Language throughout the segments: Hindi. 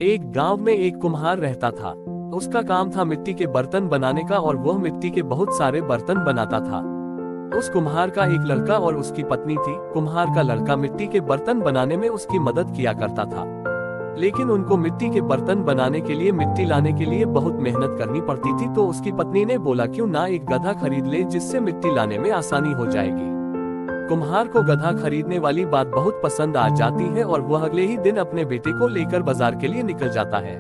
एक गांव में एक कुम्हार रहता था। उसका काम था मिट्टी के बर्तन बनाने का और वह मिट्टी के बहुत सारे बर्तन बनाता था। उस कुम्हार का एक लड़का और उसकी पत्नी थी। कुम्हार का लड़का मिट्टी के बर्तन बनाने में उसकी मदद किया करता था, लेकिन उनको मिट्टी के बर्तन बनाने के लिए मिट्टी लाने के लिए बहुत मेहनत करनी पड़ती थी। तो उसकी पत्नी ने बोला, क्यों ना एक गधा खरीद ले जिससे मिट्टी लाने में आसानी हो जाएगी। कुम्हार को गधा खरीदने वाली बात बहुत पसंद आ जाती है और वह अगले ही दिन अपने बेटे को लेकर बाजार के लिए निकल जाता है।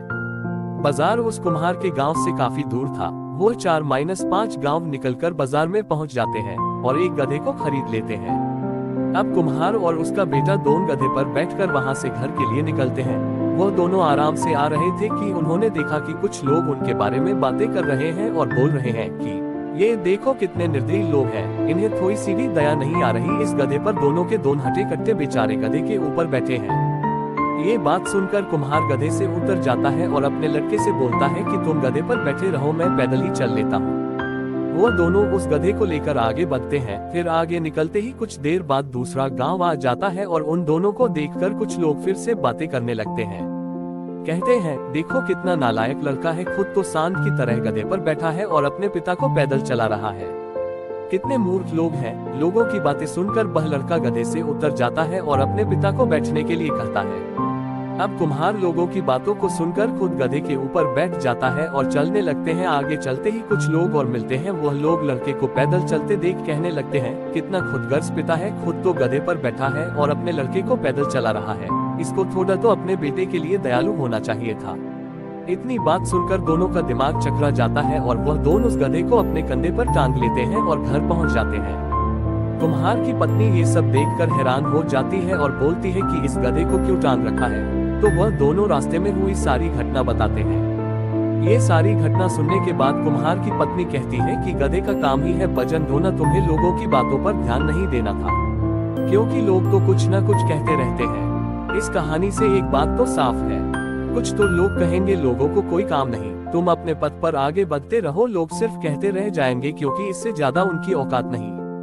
बाजार उस कुम्हार के गांव से काफी दूर था। वो 4-5 गांव निकलकर बाजार में पहुंच जाते हैं और एक गधे को खरीद लेते हैं। अब कुम्हार और उसका बेटा दोनों गधे पर बैठकर वहां से घर के लिए निकलते हैं। वह दोनों आराम से आ रहे थे कि उन्होंने देखा कि कुछ लोग उनके बारे में बातें कर रहे हैं और बोल रहे हैं कि ये देखो कितने निर्दयी लोग हैं, इन्हें थोड़ी सी भी दया नहीं आ रही। इस गधे पर दोनों के दोनों हटे कट्टे बेचारे गधे के ऊपर बैठे हैं। ये बात सुनकर कुम्हार गधे से उतर जाता है और अपने लड़के से बोलता है कि तुम गधे पर बैठे रहो, मैं पैदल ही चल लेता हूँ। वो दोनों उस गधे को लेकर आगे बढ़ते हैं। फिर आगे निकलते ही कुछ देर बाद दूसरा गांव आ जाता है और उन दोनों को देखकर कुछ लोग फिर से बातें करने लगते हैं। कहते हैं, देखो कितना नालायक लड़का है, खुद तो सांड की तरह गधे पर बैठा है और अपने पिता को पैदल चला रहा है। कितने मूर्ख लोग हैं। लोगों की बातें सुनकर वह लड़का गधे से उतर जाता है और अपने पिता को बैठने के लिए कहता है। अब कुम्हार लोगों की बातों को सुनकर खुद गधे के ऊपर बैठ जाता है और चलने लगते हैं। आगे चलते ही कुछ लोग और मिलते हैं। वह लोग लड़के को पैदल चलते देख कहने लगते हैं, कितना खुदगर्ज पिता है, खुद तो गधे पर बैठा है और अपने लड़के को पैदल चला रहा है। इसको थोड़ा तो अपने बेटे के लिए दयालु होना चाहिए था। इतनी बात सुनकर दोनों का दिमाग चकरा जाता है और वह दोनों उस गधे को अपने कंधे पर टांग लेते हैं और घर पहुंच जाते हैं। कुम्हार की पत्नी ये सब देखकर हैरान हो जाती है और बोलती है कि इस गधे को क्यों टांग रखा है। तो वह दोनों रास्ते में हुई सारी घटना बताते हैं। ये सारी घटना सुनने के बाद कुम्हार की पत्नी कहती है कि गधे का काम ही है भजन ढोना, तुम्हें लोगों की बातों पर ध्यान नहीं देना था, क्योंकि लोग तो कुछ न कुछ कहते रहते हैं। इस कहानी से एक बात तो साफ है, कुछ तो लोग कहेंगे, लोगों को कोई काम नहीं। तुम अपने पथ पर आगे बढ़ते रहो, लोग सिर्फ कहते रह जाएंगे, क्योंकि इससे ज्यादा उनकी औकात नहीं।